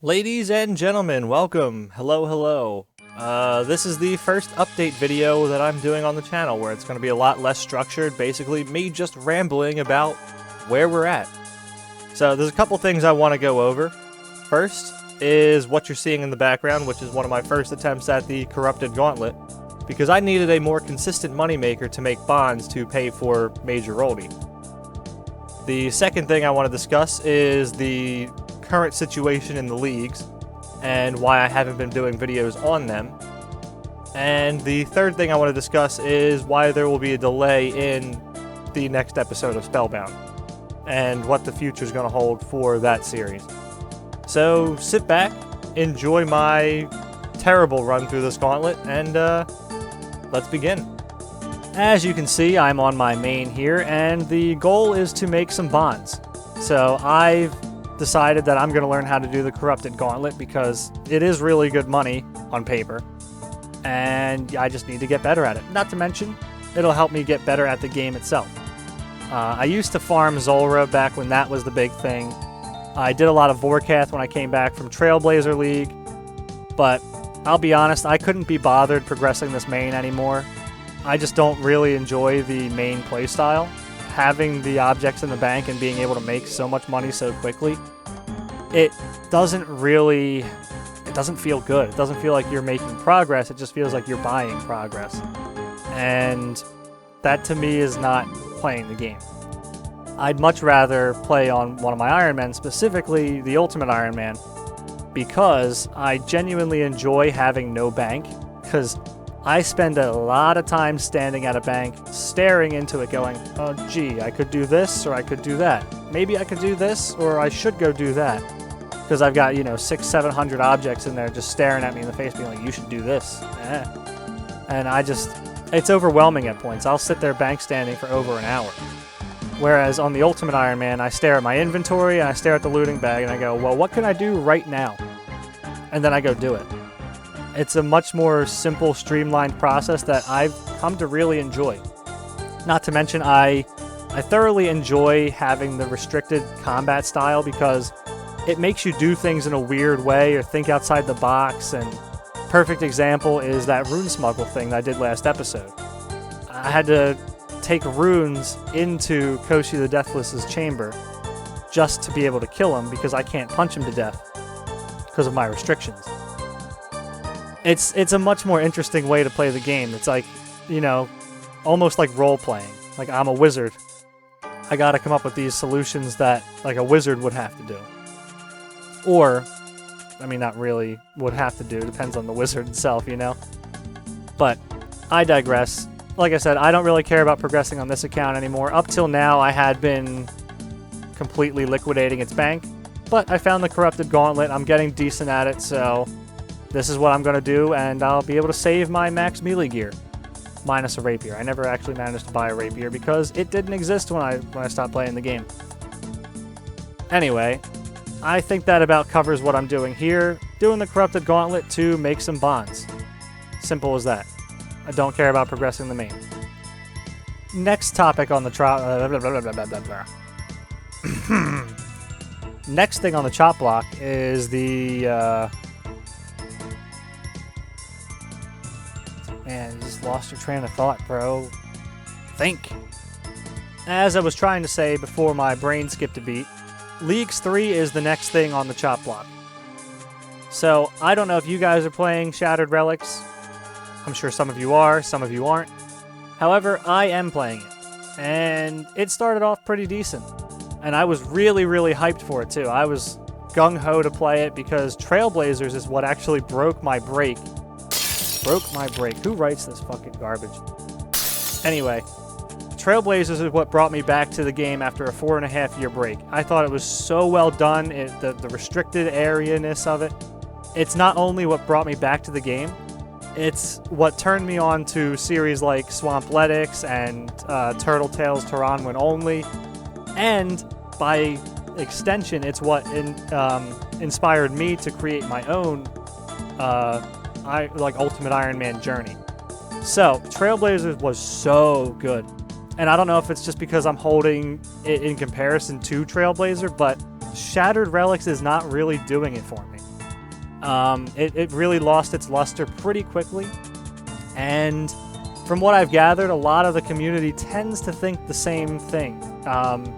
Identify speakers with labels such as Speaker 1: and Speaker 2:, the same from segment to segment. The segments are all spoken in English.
Speaker 1: Ladies and gentlemen, welcome. Hello, hello. This is the first update video that I'm doing on the channel where it's going to be a lot less structured, basically me just rambling about where we're at. So there's a couple things I want to go over. First is what you're seeing in the background, which is one of my first attempts at the Corrupted Gauntlet, because I needed a more consistent moneymaker to make bonds to pay for Major Roldie. The second thing I want to discuss is the current situation in the leagues and why I haven't been doing videos on them. And the third thing I want to discuss is why there will be a delay in the next episode of Spellbound and what the future is going to hold for that series. So sit back, enjoy my terrible run through this gauntlet, and let's begin. As you can see, I'm on my main here, and the goal is to make some bonds. So I've decided that I'm going to learn how to do the Corrupted Gauntlet because it is really good money on paper, and I just need to get better at it. Not to mention, it'll help me get better at the game itself. I used to farm Zulrah back when that was the big thing. I did a lot of Vorkath when I came back from Trailblazer League, but I'll be honest, I couldn't be bothered progressing this main anymore. I just don't really enjoy the main playstyle. Having the objects in the bank and being able to make so much money so quickly, it doesn't feel good. It doesn't feel like you're making progress, it just feels like you're buying progress. And that to me is not playing the game. I'd much rather play on one of my Iron Men, specifically the Ultimate Iron Man, because I genuinely enjoy having no bank, because I spend a lot of time standing at a bank, staring into it going, oh gee, I could do this or I could do that. Maybe I could do this or I should go do that. Because I've got, 600-700 objects in there just staring at me in the face being like, you should do this. And it's overwhelming at points. I'll sit there bank standing for over an hour. Whereas on the Ultimate Iron Man, I stare at my inventory and I stare at the looting bag and I go, well, what can I do right now? And then I go do it. It's a much more simple, streamlined process that I've come to really enjoy. Not to mention, I thoroughly enjoy having the restricted combat style because it makes you do things in a weird way or think outside the box. And perfect example is that rune smuggle thing that I did last episode. I had to take runes into Koshi the Deathless's chamber just to be able to kill him because I can't punch him to death because of my restrictions. It's a much more interesting way to play the game. It's like, almost like role-playing. Like, I'm a wizard. I gotta come up with these solutions that, like, a wizard would have to do. Or, not really would have to do. Depends on the wizard itself, But, I digress. Like I said, I don't really care about progressing on this account anymore. Up till now, I had been completely liquidating its bank. But I found the Corrupted Gauntlet. I'm getting decent at it, so this is what I'm going to do, and I'll be able to save my max melee gear. Minus a rapier. I never actually managed to buy a rapier because it didn't exist when I stopped playing the game. Anyway, I think that about covers what I'm doing here. Doing the Corrupted Gauntlet to make some bonds. Simple as that. I don't care about progressing the main. Next topic on the next thing on the chop block is the Man, you just lost your train of thought, bro. Think. As I was trying to say before my brain skipped a beat, Leagues 3 is the next thing on the chop block. So, I don't know if you guys are playing Shattered Relics. I'm sure some of you are, some of you aren't. However, I am playing it. And it started off pretty decent. And I was really, really hyped for it, too. I was gung-ho to play it because Trailblazers is what actually broke my break. Who writes this fucking garbage? Anyway, Trailblazers is what brought me back to the game after a 4.5-year break. I thought it was so well done, the restricted area-ness of it. It's not only what brought me back to the game, it's what turned me on to series like Swampletics and Turtle Tales Tehran When Only, and by extension, it's what inspired me to create my own Ultimate Iron Man journey. So, Trailblazers was so good. And I don't know if it's just because I'm holding it in comparison to Trailblazer, but Shattered Relics is not really doing it for me. It really lost its luster pretty quickly, and from what I've gathered, a lot of the community tends to think the same thing.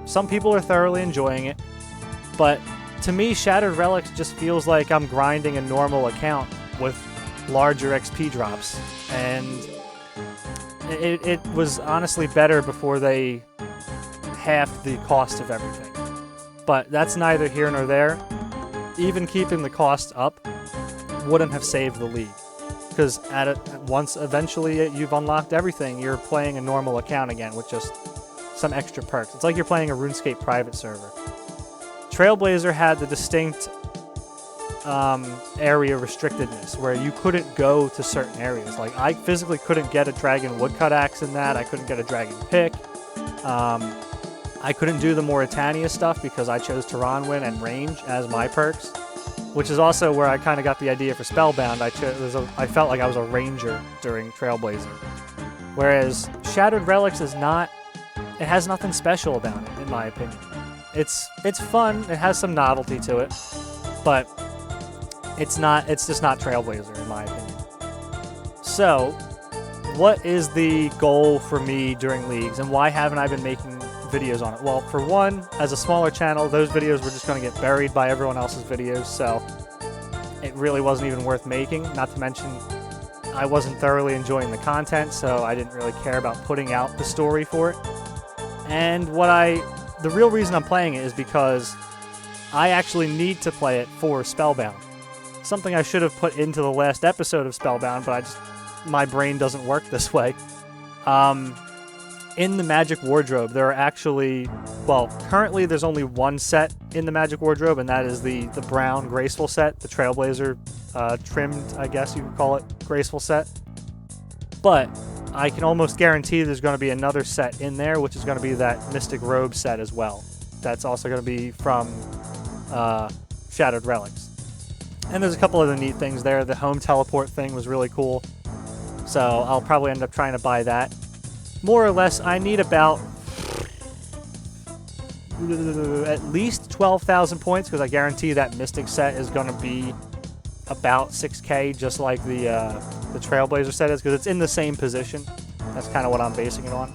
Speaker 1: Some people are thoroughly enjoying it, but to me, Shattered Relics just feels like I'm grinding a normal account with larger XP drops, and it was honestly better before they halved the cost of everything. But that's neither here nor there. Even keeping the cost up wouldn't have saved the league, because once eventually you've unlocked everything, you're playing a normal account again with just some extra perks. It's like you're playing a RuneScape private server. Trailblazer had the distinct area restrictedness where you couldn't go to certain areas. Like, I physically couldn't get a dragon woodcut axe in that. I couldn't get a dragon pick. I couldn't do the Mauritania stuff because I chose Tehranwyn and range as my perks, which is also where I kind of got the idea for Spellbound. I felt like I was a ranger during Trailblazer. Whereas Shattered Relics is not, it has nothing special about it, in my opinion. It's fun, it has some novelty to it, but it's just not Trailblazer, in my opinion. So, what is the goal for me during leagues, and why haven't I been making videos on it? Well, for one, as a smaller channel, those videos were just going to get buried by everyone else's videos, so it really wasn't even worth making. Not to mention, I wasn't thoroughly enjoying the content, so I didn't really care about putting out the story for it. And the real reason I'm playing it is because I actually need to play it for Spellbound. Something I should have put into the last episode of Spellbound, but my brain doesn't work this way. In the Magic Wardrobe, there are actually, well, currently there's only one set in the Magic Wardrobe, and that is the brown Graceful set, the Trailblazer trimmed, I guess you could call it, Graceful set. But I can almost guarantee there's going to be another set in there, which is going to be that Mystic Robe set as well. That's also going to be from Shattered Relics. And there's a couple other neat things there. The home teleport thing was really cool, so I'll probably end up trying to buy that. More or less, I need about at least 12,000 points, because I guarantee that Mystic set is going to be about 6k, just like the Trailblazer set is, because it's in the same position. That's kind of what I'm basing it on.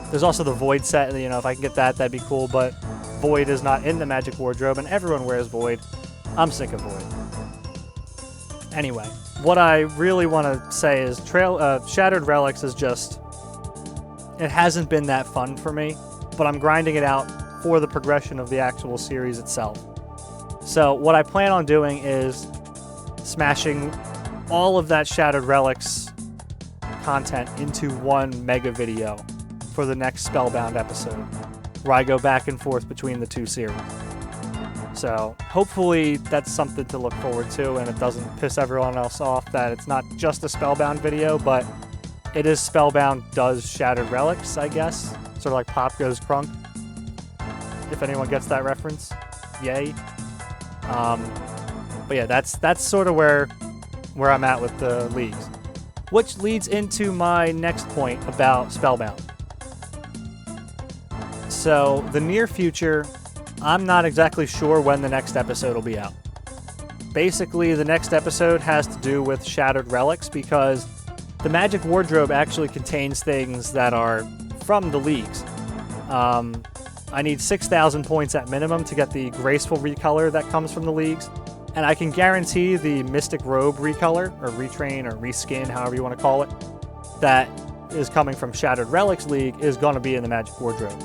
Speaker 1: There's also the Void set. You know, if I can get that, that'd be cool, but Void is not in the Magic Wardrobe, and everyone wears Void. I'm sick of Void. Anyway, what I really want to say is Shattered Relics is just, it hasn't been that fun for me, but I'm grinding it out for the progression of the actual series itself. So what I plan on doing is smashing all of that Shattered Relics content into one mega video for the next Spellbound episode, where I go back and forth between the two series. So hopefully that's something to look forward to, and it doesn't piss everyone else off that it's not just a Spellbound video, but it is Spellbound does Shattered Relics, I guess. Sort of like Pop Goes Crunk. If anyone gets that reference, yay. But yeah, that's sort of where I'm at with the leagues. Which leads into my next point about Spellbound. So, the near future, I'm not exactly sure when the next episode will be out. Basically, the next episode has to do with Shattered Relics, because the Magic Wardrobe actually contains things that are from the leagues. I need 6,000 points at minimum to get the Graceful recolor that comes from the leagues, and I can guarantee the Mystic Robe recolor, or retrain, or reskin, however you want to call it, that is coming from Shattered Relics League is going to be in the Magic Wardrobe.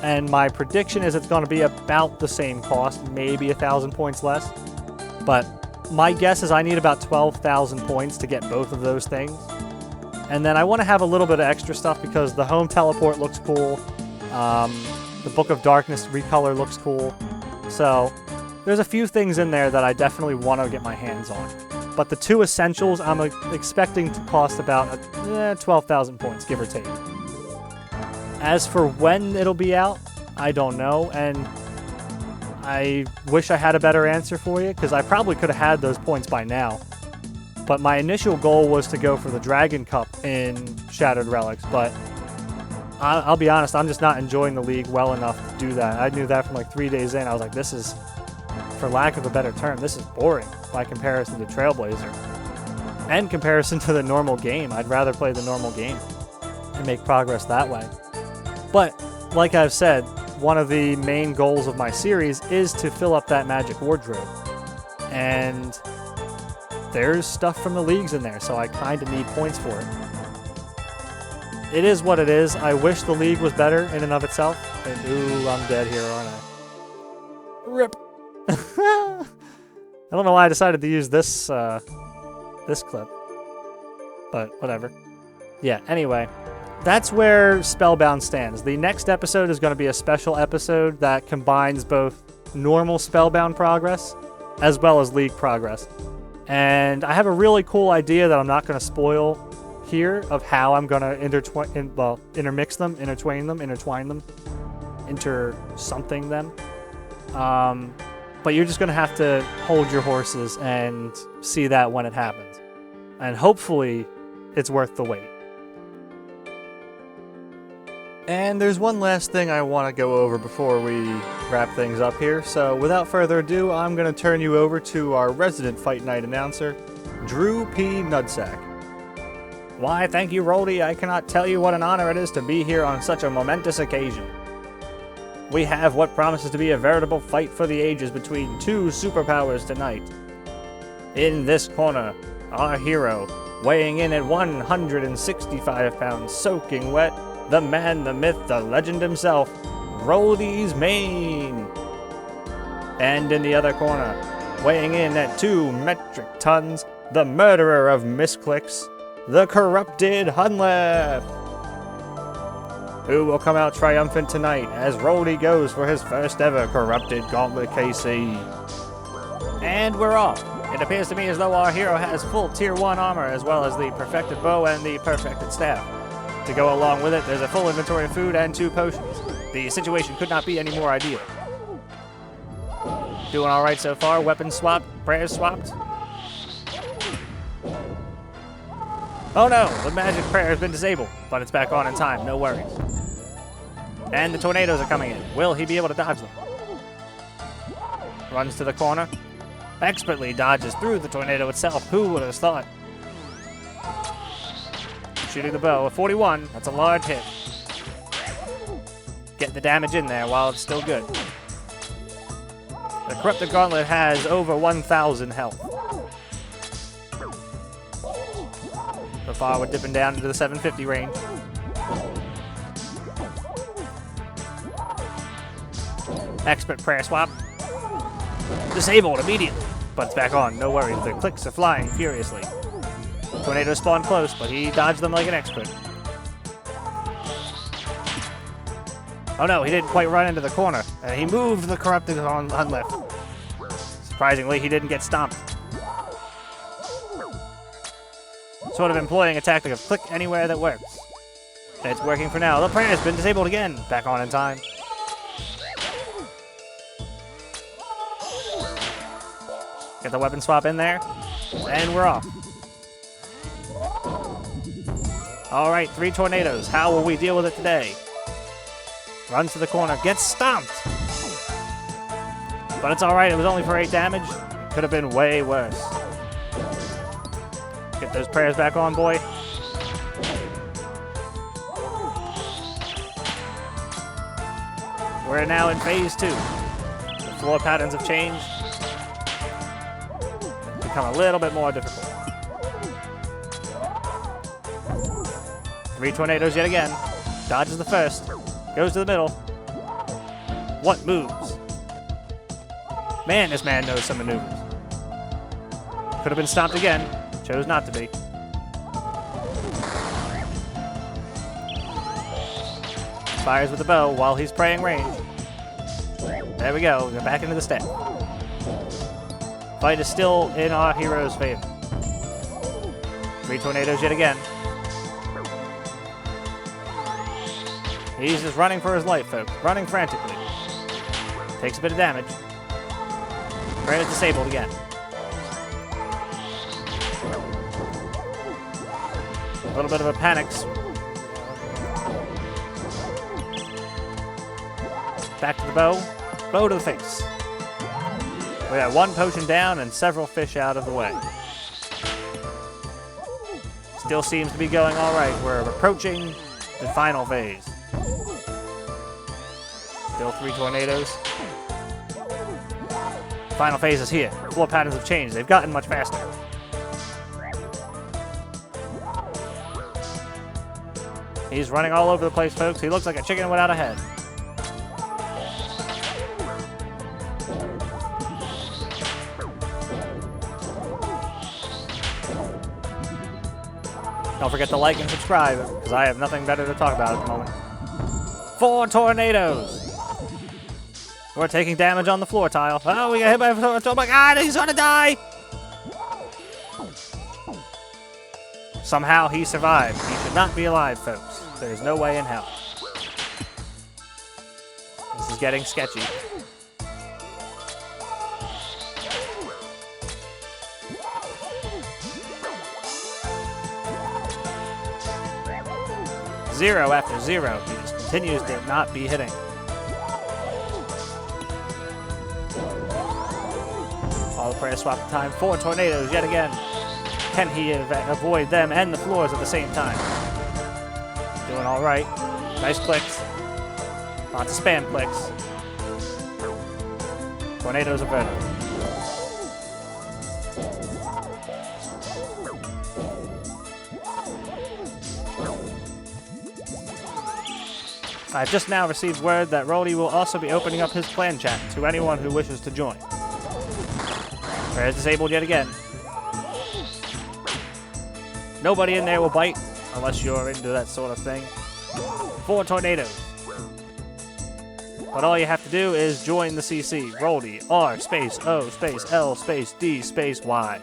Speaker 1: And my prediction is it's going to be about the same cost, maybe 1,000 points less. But my guess is I need about 12,000 points to get both of those things. And then I want to have a little bit of extra stuff because the home teleport looks cool. The Book of Darkness recolor looks cool. So there's a few things in there that I definitely want to get my hands on. But the two essentials I'm expecting to cost about 12,000 points, give or take. As for when it'll be out, I don't know, and I wish I had a better answer for you, because I probably could have had those points by now. But my initial goal was to go for the Dragon Cup in Shattered Relics, but I'll be honest, I'm just not enjoying the league well enough to do that. I knew that from like 3 days in. I was like, this is for lack of a better term, this is boring by comparison to Trailblazer. And comparison to the normal game. I'd rather play the normal game and make progress that way. But, like I've said, one of the main goals of my series is to fill up that magic wardrobe. And there's stuff from the leagues in there, so I kind of need points for it. It is what it is. I wish the league was better in and of itself. And, ooh, I'm dead here, aren't I? Rip. I don't know why I decided to use this clip, but whatever. Yeah, anyway, that's where Spellbound stands. The next episode is going to be a special episode that combines both normal Spellbound progress as well as League progress. And I have a really cool idea that I'm not going to spoil here of how I'm going to intermix them, intertwine them, something them. But you're just going to have to hold your horses and see that when it happens. And hopefully, it's worth the wait. And there's one last thing I want to go over before we wrap things up here. So without further ado, I'm going to turn you over to our resident Fight Night announcer, Drew P. Nudsack. Why, thank you, Roldy. I cannot tell you what an honor it is to be here on such a momentous occasion. We have what promises to be a veritable fight for the ages between two superpowers tonight. In this corner, our hero, weighing in at 165 pounds, soaking wet, the man, the myth, the legend himself, Roldy's Mane. And in the other corner, weighing in at 2 metric tons, the murderer of misclicks, the Corrupted Gauntlet. Who will come out triumphant tonight as Roldy goes for his first ever Corrupted Gauntlet KC. And we're off. It appears to me as though our hero has full Tier 1 armor as well as the perfected bow and the perfected staff. To go along with it, there's a full inventory of food and 2 potions. The situation could not be any more ideal. Doing alright so far, weapons swapped, prayers swapped. Oh no, the magic prayer has been disabled, but it's back on in time, no worries. And the tornadoes are coming in. Will he be able to dodge them? Runs to the corner. Expertly dodges through the tornado itself. Who would have thought? Shooting the bow. A 41. That's a large hit. Get the damage in there while it's still good. The Corrupted Gauntlet has over 1,000 health. So far, we're dipping down into the 750 range. Expert prayer swap. Disabled immediately, but it's back on. No worries. The clicks are flying furiously. Tornadoes spawn close, but he dodged them like an expert. Oh no, he didn't quite run into the corner. He moved the Corrupted Gauntlet. Surprisingly, he didn't get stomped. Sort of employing a tactic of click anywhere that works. And it's working for now. The prayer has been disabled again. Back on in time. Get the weapon swap in there. And we're off. Alright, 3 tornadoes. How will we deal with it today? Runs to the corner. Gets stomped. But it's alright. It was only for 8 damage. Could have been way worse. Get those prayers back on, boy. We're now in phase 2. The floor patterns have changed. Become a little bit more difficult. 3 tornadoes yet again. Dodges the first. Goes to the middle. What moves? Man, this man knows some maneuvers. Could have been stopped again. Chose not to be. Fires with the bow while he's praying range. There we go. We're back into the stack. Fight is still in our hero's favor. 3 tornadoes yet again. He's just running for his life, folks. Running frantically. Takes a bit of damage. Prayer is disabled again. A little bit of a panic. Back to the bow. Bow to the face. We got 1 potion down and several fish out of the way. Still seems to be going alright. We're approaching the final phase. Still 3 tornadoes. Final phase is here. Floor patterns have changed. They've gotten much faster. He's running all over the place, folks. He looks like a chicken without a head. Don't forget to like and subscribe, because I have nothing better to talk about at the moment. 4 tornadoes! We're taking damage on the floor tile. Oh, we got hit by a tornado. Oh my god, he's gonna die! Somehow he survived. He should not be alive, folks. There's no way in hell. This is getting sketchy. Zero after zero. He just continues to not be hitting. All the prayer swap time. 4 tornadoes yet again. Can he avoid them and the floors at the same time? Doing all right. Nice clicks. Lots of spam clicks. Tornadoes averted. I've just now received word that Roldy will also be opening up his clan chat to anyone who wishes to join. Prayer is disabled yet again. Nobody in there will bite, unless you're into that sort of thing. 4 tornadoes. But all you have to do is join the CC. Roldy, R space O space L space D space Y.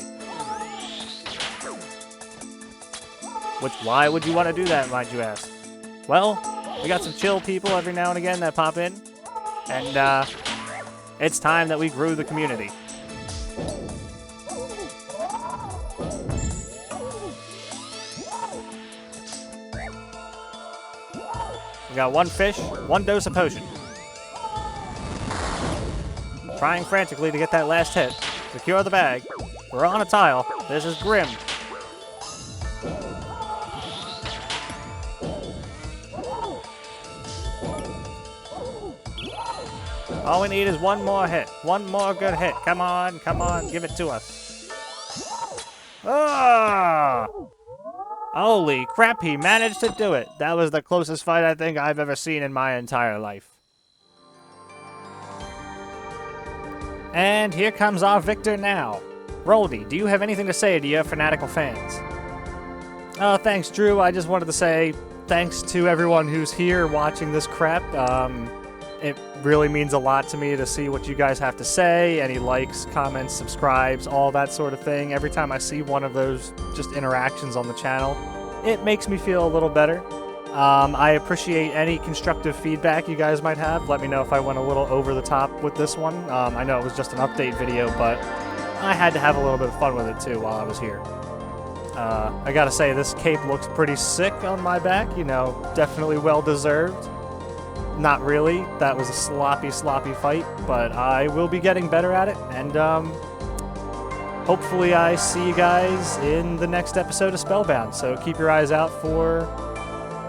Speaker 1: Why would you want to do that, might you ask? Well, we got some chill people every now and again that pop in. And it's time that we grew the community. We got 1 fish, 1 dose of potion. Trying frantically to get that last hit. Secure the bag. We're on a tile. This is grim. All we need is 1 more hit. 1 more good hit. Come on, come on, give it to us. Ah! Holy crap, he managed to do it. That was the closest fight I think I've ever seen in my entire life. And here comes our victor now. Roldy, do you have anything to say to your fanatical fans? Oh, thanks, Drew. I just wanted to say thanks to everyone who's here watching this crap. It really means a lot to me to see what you guys have to say. Any likes, comments, subscribes, all that sort of thing. Every time I see one of those just interactions on the channel, it makes me feel a little better. I appreciate any constructive feedback you guys might have. Let me know if I went a little over the top with this one. I know it was just an update video, but I had to have a little bit of fun with it too while I was here. I gotta say, this cape looks pretty sick on my back. You know, definitely well-deserved. Not really. That was a sloppy fight, but I will be getting better at it, and hopefully I see you guys in the next episode of Spellbound, so keep your eyes out for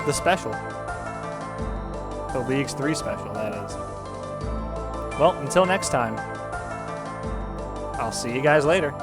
Speaker 1: the special. The League's 3 special, that is. Well, until next time, I'll see you guys later.